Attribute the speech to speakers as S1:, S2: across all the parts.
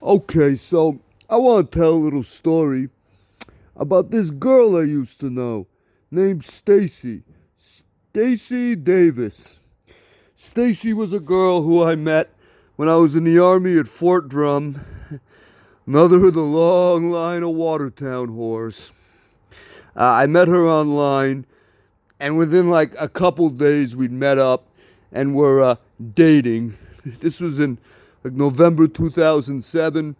S1: Okay, so I want to tell a little story about this girl I used to know named Stacy. Stacy Davis. Stacy was a girl who I met when I was in the army at Fort Drum. Another of the long line of Watertown whores. I met her online, and within like a couple days, we'd met up and were dating. This was in like November 2007,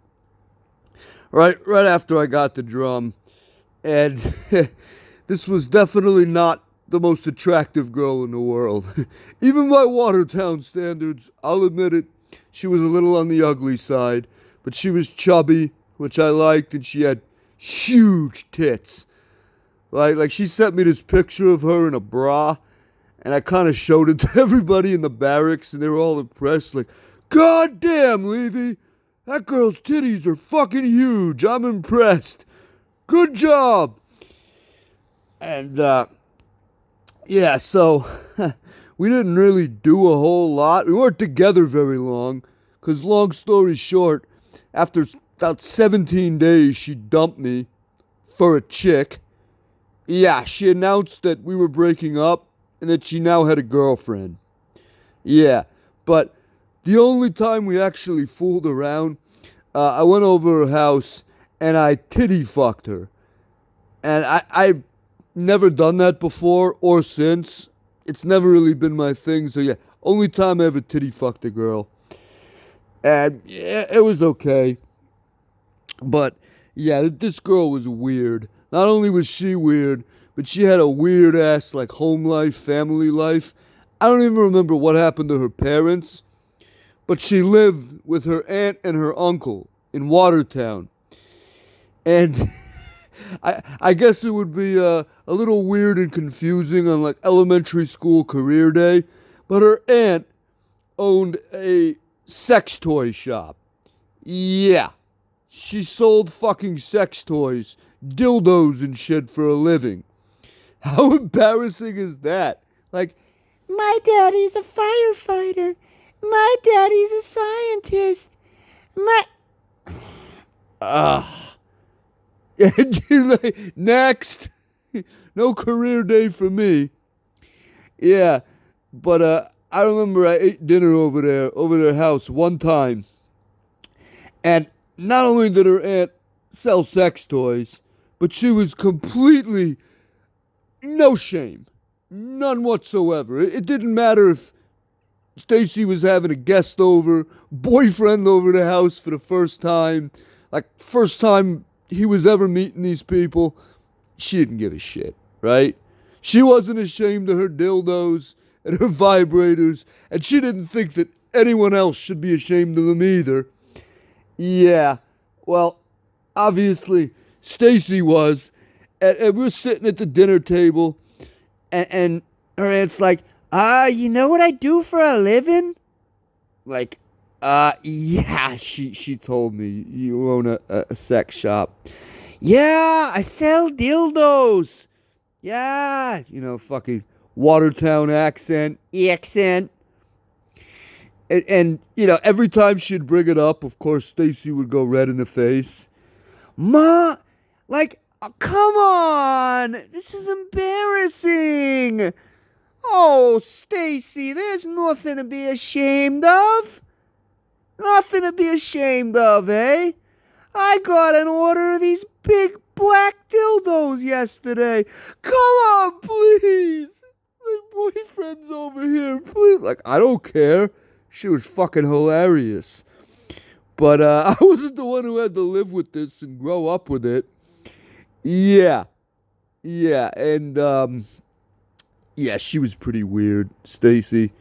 S1: right after I got the drum, and this was definitely not the most attractive girl in the world. Even by Watertown standards, I'll admit it, she was a little on the ugly side, but she was chubby, which I liked, and she had huge tits. Like she sent me this picture of her in a bra, and I kind of showed it to everybody in the barracks, and they were all impressed. Like, God damn, Levy, that girl's titties are fucking huge. I'm impressed. Good job. And yeah, so we didn't really do a whole lot. We weren't together very long, because long story short, after about 17 days, she dumped me for a chick. Yeah, she announced that we were breaking up and that she now had a girlfriend. Yeah, but the only time we actually fooled around, I went over her house and I titty fucked her. And I never done that before or since. It's never really been my thing. So yeah, only time I ever titty fucked a girl. And yeah, it was okay. But yeah, this girl was weird. Not only was she weird, but she had a weird ass like home life, family life. I don't even remember what happened to her parents, but she lived with her aunt and her uncle in Watertown. And I guess it would be a little weird and confusing on like elementary school career day, but her aunt owned a sex toy shop. Yeah, she sold fucking sex toys, dildos and shit for a living. How embarrassing is that? Like,
S2: My daddy's a firefighter. My daddy's a scientist. My.
S1: ah. And you're like, next. No career day for me. Yeah, but I remember I ate dinner over their house one time. And not only did her aunt sell sex toys, but she was completely no shame. None whatsoever. It didn't matter if Stacy was having a guest over, boyfriend over the house for the first time, like first time he was ever meeting these people. She didn't give a shit, right? She wasn't ashamed of her dildos and her vibrators, and she didn't think that anyone else should be ashamed of them either. Yeah, well, obviously, Stacy was, and we're sitting at the dinner table, and her aunt's like,
S2: You know what I do for a living?
S1: like, yeah, she told me you own a sex shop.
S2: Yeah, I sell dildos. Yeah,
S1: Fucking Watertown accent. And every time she'd bring it up, of course, Stacy would go red in the face.
S2: Ma, come on. This is embarrassing. Oh, Stacy, there's nothing to be ashamed of. Nothing to be ashamed of, eh? I got an order of these big black dildos yesterday. Come on, please.
S1: My boyfriend's over here, please. Like, I don't care. She was fucking hilarious. But I wasn't the one who had to live with this and grow up with it. Yeah. Yeah, and yeah, she was pretty weird, Stacy.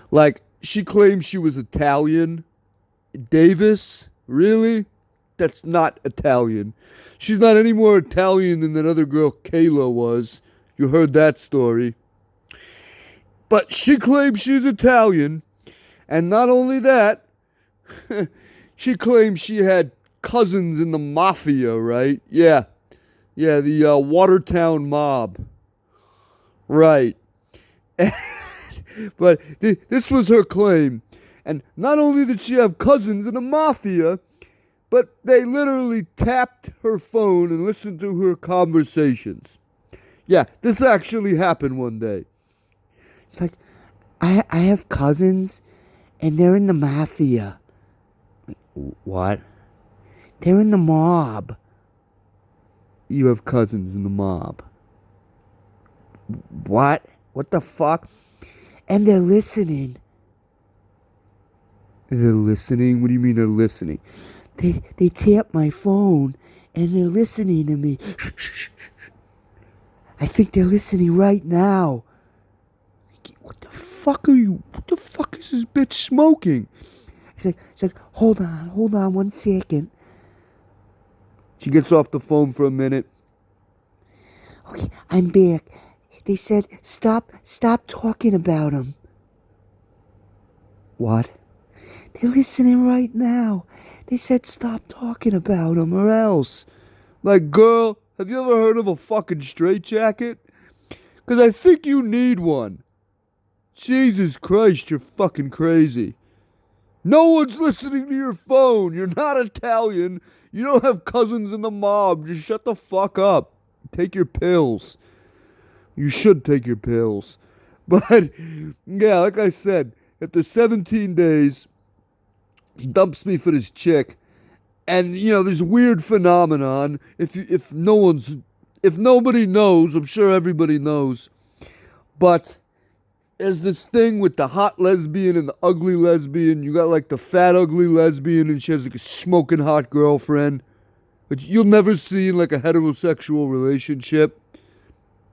S1: Like, she claimed she was Italian. Davis? Really? That's not Italian. She's not any more Italian than that other girl Kayla was. You heard that story. But she claims she's Italian. And not only that, she claims she had cousins in the mafia, right? Yeah. Yeah, the Watertown mob. Right. But this was her claim. And not only did she have cousins in the mafia, But they literally tapped her phone and listened to her conversations. Yeah, this actually happened one day.
S2: It's like, I have cousins, and they're in the mafia. What? They're in the mob.
S1: You have cousins in the mob.
S2: What? What the fuck? And they're listening.
S1: They're listening? What do you mean they're listening?
S2: They tap my phone, and they're listening to me. I think they're listening right now.
S1: What the fuck are you? What the fuck is this bitch smoking?
S2: It's like, hold on 1 second.
S1: She gets off the phone for a minute.
S2: Okay, I'm back. They said, stop talking about him.
S1: What?
S2: They're listening right now. They said stop talking about him or else.
S1: Like, girl, have you ever heard of a fucking straitjacket? Because I think you need one. Jesus Christ, you're fucking crazy. No one's listening to your phone. You're not Italian. You don't have cousins in the mob. Just shut the fuck up. Take your pills. You should take your pills. But, yeah, like I said, after 17 days, he dumps me for this chick. And, you know, there's a weird phenomenon. If nobody knows, I'm sure everybody knows. But there's this thing with the hot lesbian and the ugly lesbian. You got like the fat ugly lesbian and she has like a smoking hot girlfriend. Which you'll never see in like a heterosexual relationship.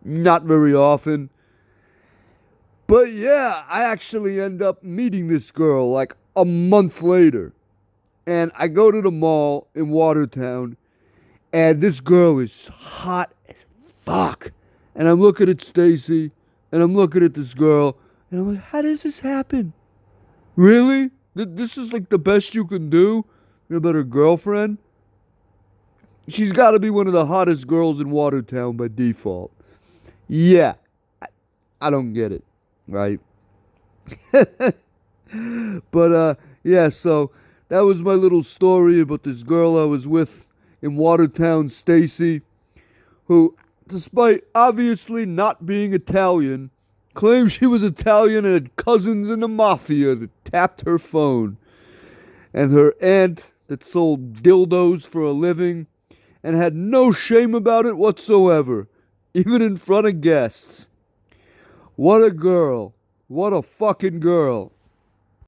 S1: Not very often. But yeah, I actually end up meeting this girl like a month later. And I go to the mall in Watertown. And this girl is hot as fuck. And I'm looking at Stacy. And I'm looking at this girl. And I'm like, how does this happen? Really? This is like the best you can do? You're about her girlfriend? She's got to be one of the hottest girls in Watertown by default. Yeah. I don't get it. Right? But, yeah, so that was my little story about this girl I was with in Watertown, Stacy, who, despite obviously not being Italian, claimed she was Italian and had cousins in the mafia that tapped her phone. And her aunt that sold dildos for a living and had no shame about it whatsoever, even in front of guests. What a girl. What a fucking girl.